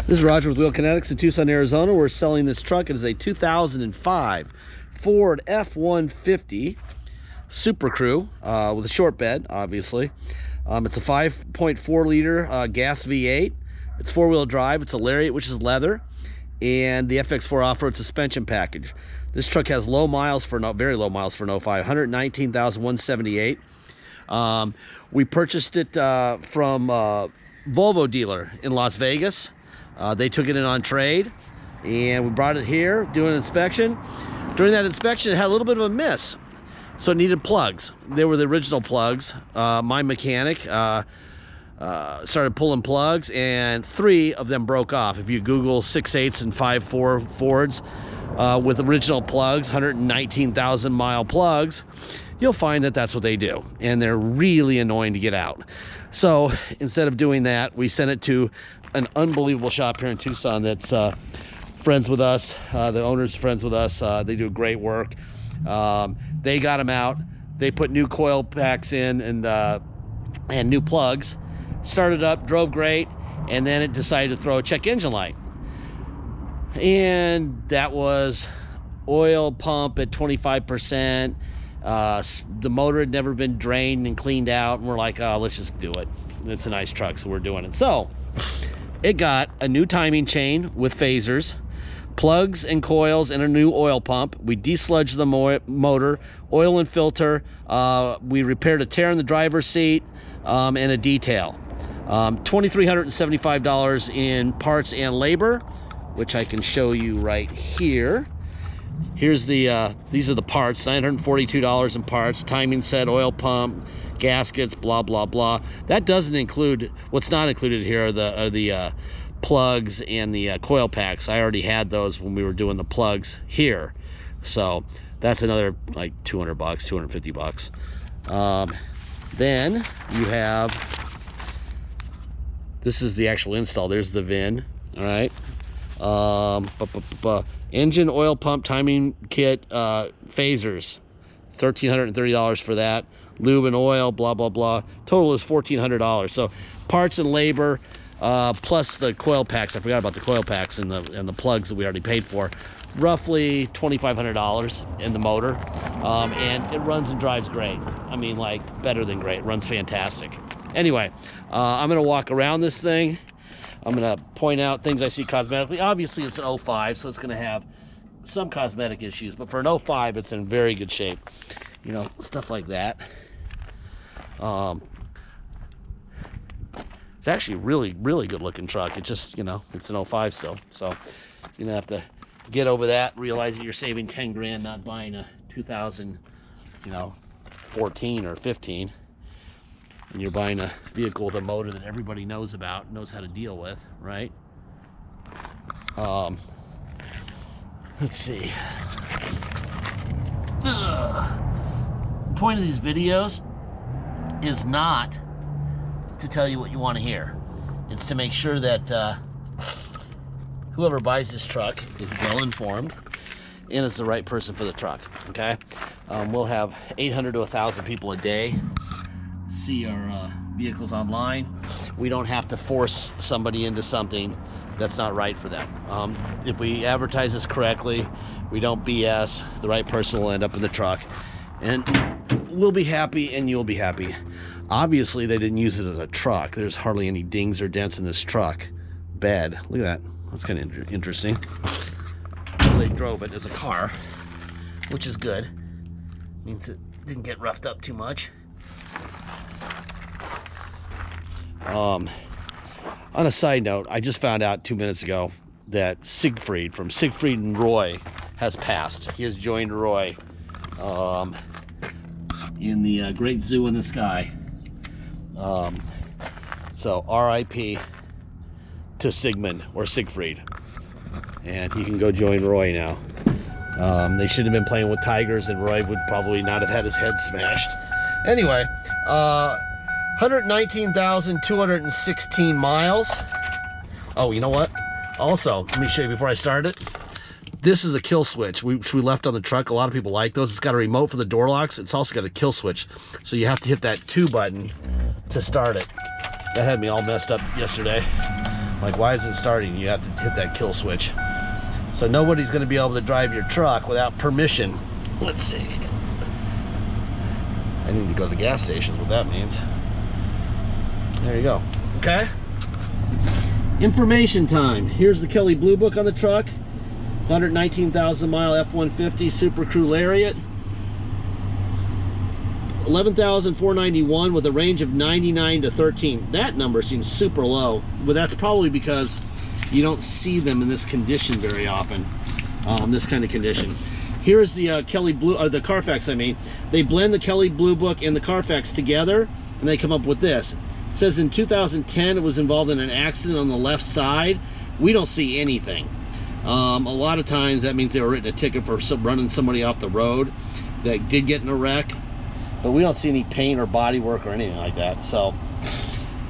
This is Roger with Wheel Kinetics in Tucson, Arizona. We're selling this truck. It is a 2005 Ford F150 Super Crew with a short bed, obviously. It's a 5.4 liter gas V8. It's four-wheel drive. It's a Lariat, which is leather, and the FX4 off-road suspension package. This truck has low miles for very low miles for an 05, 119,178. We purchased it from Volvo dealer in Las Vegas. They took it in on trade, and we brought it here, doing an inspection. During that inspection, it had a little bit of a miss, so it needed plugs. They were the original plugs. My mechanic started pulling plugs, and 3 of them broke off. If you Google 6.8s and 5.4 Fords with original plugs, 119,000 mile plugs, you'll find that that's what they do, and they're really annoying to get out. So instead of doing that, we sent it to an unbelievable shop here in Tucson that's friends with us. The owner's friends with us. They do great work. They got them out. They put new coil packs in and new plugs. Started up, drove great, and then it decided to throw a check engine light. And that was oil pump at 25%. The motor had never been drained and cleaned out, and we're like, oh, let's just do it. It's a nice truck, so we're doing it. So it got a new timing chain with phasers, plugs and coils, and a new oil pump. We desludged the motor, oil and filter. We repaired a tear in the driver's seat and a detail. $2,375 in parts and labor, which I can show you right here. Here's the these are the parts. $942 in parts, timing set, oil pump, gaskets, blah blah blah. That doesn't include, what's not included here are the plugs and the coil packs. I already had those when we were doing the plugs here, so that's another like $200, $250. Then you have, this is the actual install. There's the VIN. All right. Engine, oil pump, timing kit, phasers, $1,330 for that. Lube and oil, blah blah blah. Total is $1,400. So parts and labor, plus the coil packs. I forgot about the coil packs and the plugs that we already paid for. Roughly $2,500 in the motor, and it runs and drives great. I mean, like, better than great. It runs fantastic. Anyway, I'm gonna walk around this thing. I'm gonna point out things I see cosmetically. Obviously, it's an 05, so it's gonna have some cosmetic issues, but for an 05, it's in very good shape. You know, stuff like that. It's actually really, really good looking truck. It's just, you know, it's an 05 still. So you're gonna have to get over that, realize that you're saving 10 grand not buying a 2014 or 15. And you're buying a vehicle with a motor that everybody knows about, knows how to deal with, right? Let's see. The point of these videos is not to tell you what you want to hear. It's to make sure that whoever buys this truck is well informed and is the right person for the truck, okay? We'll have 800 to 1,000 people a day see our vehicles online. We don't have to force somebody into something that's not right for them. If we advertise this correctly, we don't BS, the right person will end up in the truck, and we'll be happy and you'll be happy. Obviously, they didn't use it as a truck. There's hardly any dings or dents in this truck bed. Look at that. That's kind of interesting. They drove it as a car, which is good. Means it didn't get roughed up too much. On a side note, I just found out 2 minutes ago that Siegfried from Siegfried and Roy has passed. He has joined Roy in the Great Zoo in the Sky. So RIP to Sigmund or Siegfried, and he can go join Roy now. They should have been playing with tigers, and Roy would probably not have had his head smashed. Anyway, 119,216 miles. Oh, you know what? Also, let me show you before I start it. This is a kill switch, which we left on the truck. A lot of people like those. It's got a remote for the door locks. It's also got a kill switch. So you have to hit that 2 button to start it. That had me all messed up yesterday. Like, why isn't it starting? You have to hit that kill switch. So nobody's going to be able to drive your truck without permission. Let's see. I need to go to the gas station, what that means. There you go. Okay. Information time. Here's the Kelly Blue Book on the truck. 119,000 mile F-150 Super Crew Lariat. 11,491 with a range of 99 to 13. That number seems super low, but that's probably because you don't see them in this condition very often. This kind of condition. Here's the Kelly Blue, or the Carfax, I mean. They blend the Kelly Blue Book and the Carfax together, and they come up with this. It says in 2010 it was involved in an accident on the left side. We don't see anything. A lot of times that means they were written a ticket for running somebody off the road that did get in a wreck, but we don't see any paint or body work or anything like that. So,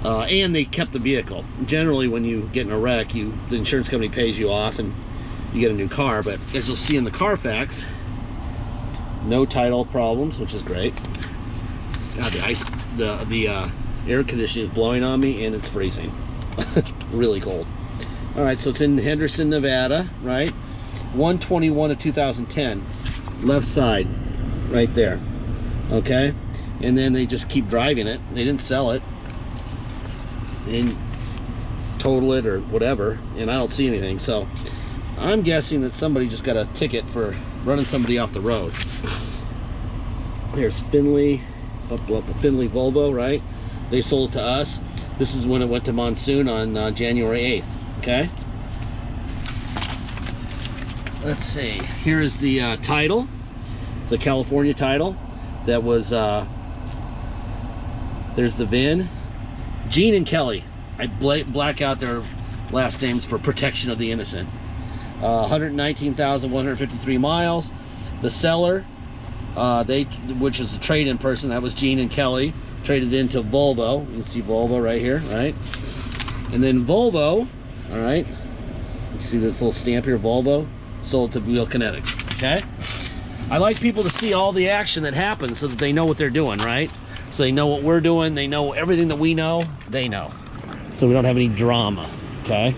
and they kept the vehicle. Generally, when you get in a wreck, the insurance company pays you off and you get a new car. But as you'll see in the Carfax, no title problems, which is great. God, the air conditioning is blowing on me and it's freezing. Really cold. All right, so it's in Henderson, Nevada, right? 121 of 2010, left side, right there. Okay, and then they just keep driving it. They didn't sell it, and total it or whatever, and I don't see anything. So I'm guessing that somebody just got a ticket for running somebody off the road. There's Finley, Finley Volvo, right? They sold it to us. This is when it went to Monsoon on January 8th. Okay. Let's see. Here is the title. It's a California title. That was there's the VIN. Gene and Kelly. I black out their last names for protection of the innocent. 119,153 miles. The seller, which is a trade-in person, that was Gene and Kelly, traded into Volvo. You can see Volvo right here, right? And then Volvo, all right. You see this little stamp here, Volvo, sold to Wheel Kinetics. Okay. I like people to see all the action that happens so that they know what they're doing, right? So they know what we're doing, they know everything that we know, they know. So we don't have any drama, okay?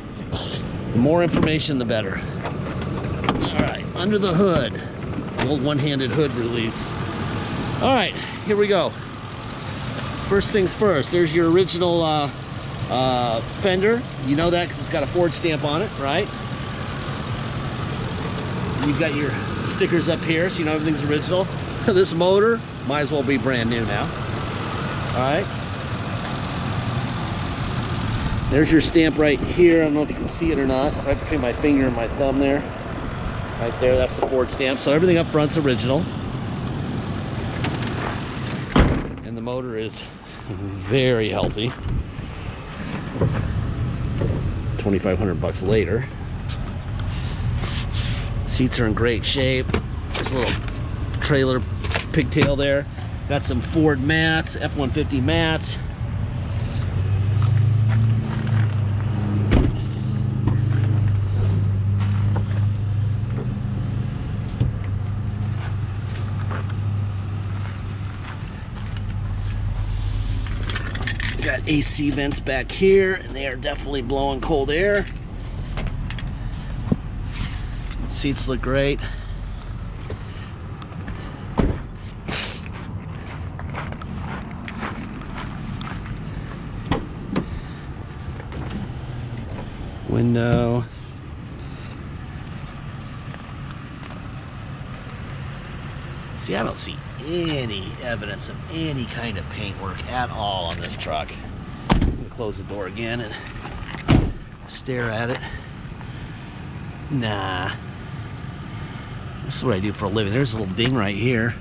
The more information, the better. All right, under the hood. The old one-handed hood release. All right, here we go. First things first, there's your original fender. You know that because it's got a Ford stamp on it, right? You've got your stickers up here, so you know everything's original. This motor might as well be brand new now. All right. There's your stamp right here. I don't know if you can see it or not. Right between my finger and my thumb there. Right there, that's the Ford stamp. So everything up front's original. And the motor is very healthy. 2,500 bucks later. Seats are in great shape. There's a little trailer pigtail there. Got some Ford mats, F-150 mats. Got AC vents back here, and they are definitely blowing cold air. Seats look great. Window. See, I don't see any evidence of any kind of paintwork at all on this truck. I'm gonna close the door again and stare at it. Nah. This is what I do for a living. There's a little ding right here.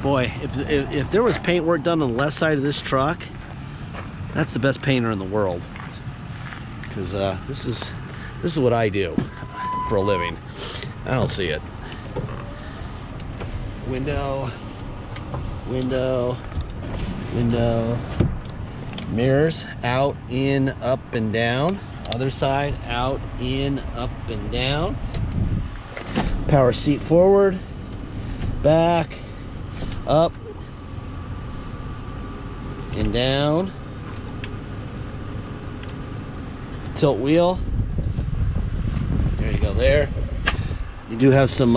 Boy, if there was paint work done on the left side of this truck, that's the best painter in the world. Because this is what I do for a living. I don't see it. Window, window, window. Mirrors out, in, up, and down. Other side, out, in, up, and down. Power seat forward, back, up, and down. tilt wheel. There you go there. You do have some,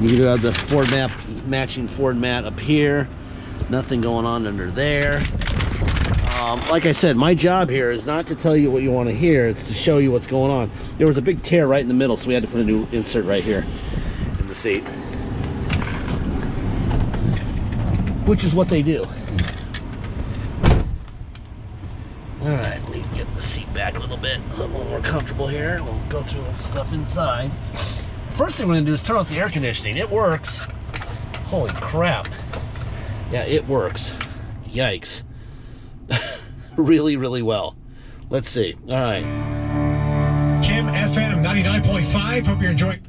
you do have the Ford map, matching Ford mat up here. Nothing going on under there. Like I said, my job here is not to tell you what you want to hear, it's to show you what's going on. There was a big tear right in the middle, so we had to put a new insert right here in the seat. Which is what they do. Alright, let me get the seat back a little bit so I'm a little more comfortable here. We'll go through the stuff inside. First thing we're going to do is turn off the air conditioning. It works. Holy crap. Yeah, it works. Yikes. Really, really well. Let's see. All right. Kim FM 99.5. Hope you're enjoying.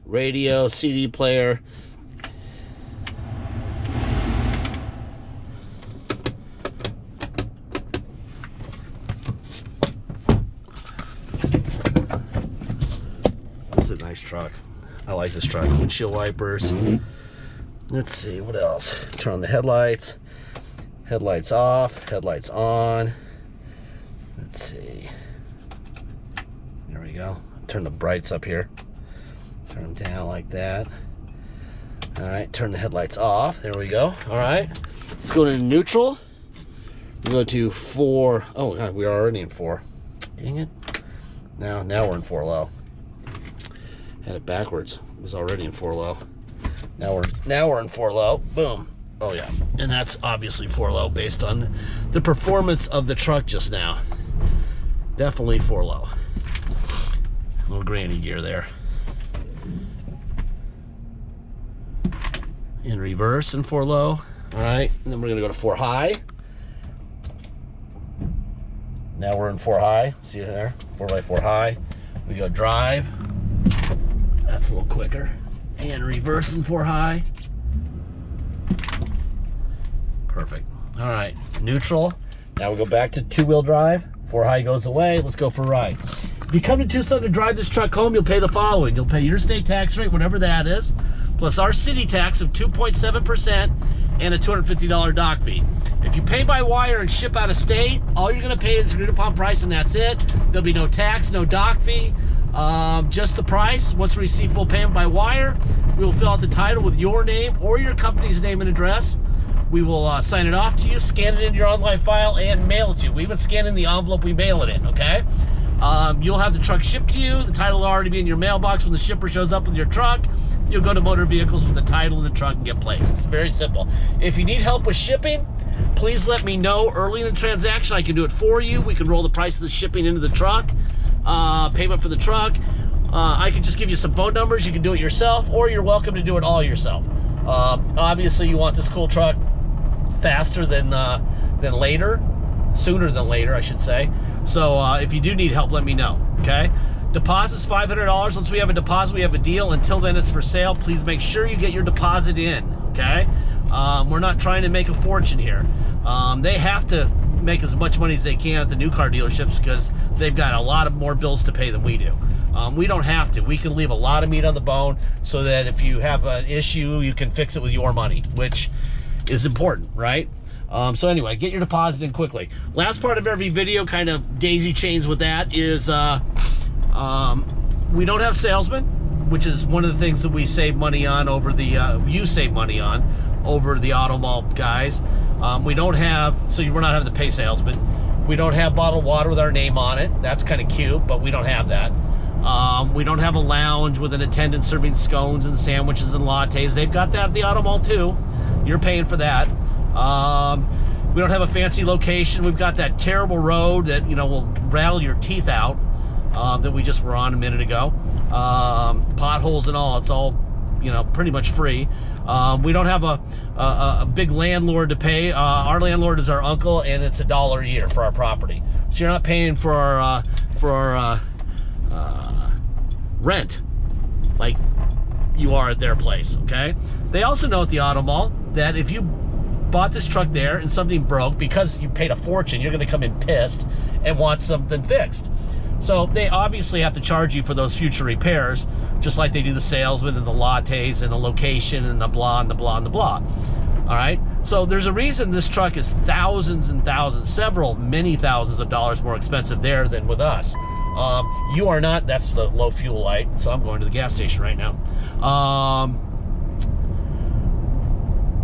Radio, CD player. This is a nice truck. I like this truck. Windshield wipers. Let's see, what else? Turn on the headlights. Headlights off, headlights on. Let's see. There we go. Turn the brights up here. Turn them down like that. All right, turn the headlights off. There we go. All right, let's go to neutral. We go to 4. Oh God, we are already in 4. Dang it. Now we're in 4 low. Had it backwards. It was already in 4 low. Now we're in 4 low. Boom. Oh yeah, and that's obviously 4 low based on the performance of the truck just now. Definitely 4 low. A little granny gear there. In reverse in 4 low. All right, and then we're gonna go to 4 high. Now we're in 4 high. See it there? 4x4 high. We go drive. That's a little quicker. And reverse in 4 high. Perfect. All right, neutral. Now we go back to 2-wheel drive. 4 high goes away. Let's go for a ride. If you come to Tucson to drive this truck home, you'll pay the following. You'll pay your state tax rate, whatever that is, plus our city tax of 2.7% and a $250 dock fee. If you pay by wire and ship out of state, all you're gonna pay is agreed upon price and that's it. There'll be no tax, no dock fee. Just the price. Once we receive full payment by wire, we will fill out the title with your name or your company's name and address. We will sign it off to you, scan it into your online file, and mail it to you. We even scan in the envelope we mail it in, okay? You'll have the truck shipped to you. The title will already be in your mailbox when the shipper shows up with your truck. You'll go to Motor Vehicles with the title of the truck and get plates. It's very simple. If you need help with shipping, please let me know early in the transaction. I can do it for you. We can roll the price of the shipping into the truck. Payment for the truck. I can just give you some phone numbers. You can do it yourself, or you're welcome to do it all yourself. Obviously, you want this cool truck faster than later, sooner than later, I should say. So if you do need help, let me know. Okay. Deposit's $500. Once we have a deposit, we have a deal. Until then, it's for sale. Please make sure you get your deposit in. Okay. We're not trying to make a fortune here. They have to make as much money as they can at the new car dealerships because they've got a lot of more bills to pay than we do. We don't have to. We can leave a lot of meat on the bone so that if you have an issue, you can fix it with your money, which is important, right? So anyway, get your deposit in quickly. Last part of every video, kind of daisy chains with that, is we don't have salesmen, which is one of the things that we save money on over the, you save money on over the auto mall guys. We don't have, so we're not having to pay salesmen. We don't have bottled water with our name on it. That's kind of cute, but we don't have that. We don't have a lounge with an attendant serving scones and sandwiches and lattes. They've got that at the auto mall too. You're paying for that. We don't have a fancy location. We've got that terrible road that, you know, will rattle your teeth out, that we just were on a minute ago. Potholes and all, it's all, you know, pretty much free. We don't have a big landlord to pay. Our landlord is our uncle, and it's $1 a year for our property. So you're not paying for our rent like you are at their place, okay? They also know at the auto mall that if you bought this truck there and something broke, because you paid a fortune, you're gonna come in pissed and want something fixed. So they obviously have to charge you for those future repairs, just like they do the salesman and the lattes and the location and the blah and the blah and the blah. All right, So there's a reason this truck is thousands and thousands, many thousands of dollars more expensive there than with us. You are not, that's the low fuel light, so I'm going to the gas station right now.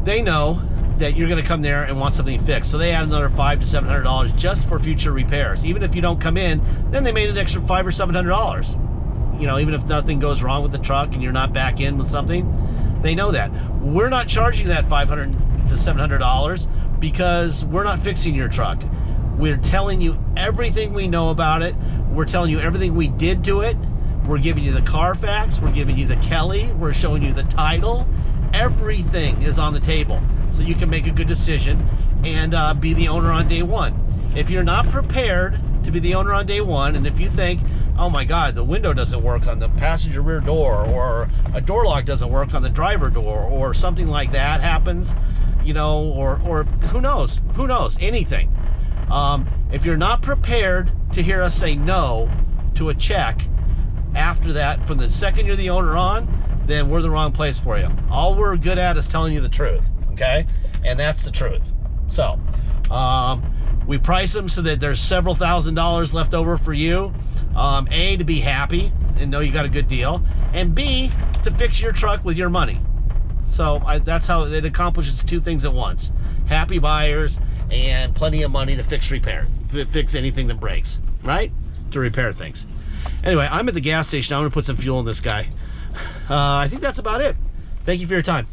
They know that you're going to come there and want something fixed, so they add another $500 to $700 just for future repairs. Even if you don't come in, then they made an extra $500 or $700. You know, even if nothing goes wrong with the truck and you're not back in with something, they know that. We're not charging that $500 to $700 because we're not fixing your truck. We're telling you everything we know about it. We're telling you everything we did to it. We're giving you the Carfax. We're giving you the Kelly. We're showing you the title. Everything is on the table so you can make a good decision and be the owner on day one. If you're not prepared to be the owner on day one, and if you think, oh my God, the window doesn't work on the passenger rear door, or a door lock doesn't work on the driver door, or something like that happens, you know, or who knows, anything. If you're not prepared to hear us say no to a check after that, from the second you're the owner on, then we're the wrong place for you. All we're good at is telling you the truth, okay? And that's the truth. So, we price them so that there's several $1,000s left over for you. A, to be happy and know you got a good deal, and B, to fix your truck with your money. So that's how it accomplishes two things at once. Happy buyers and plenty of money to fix anything that breaks, right? To repair things. Anyway, I'm at the gas station. I'm gonna put some fuel in this guy. I think that's about it. Thank you for your time.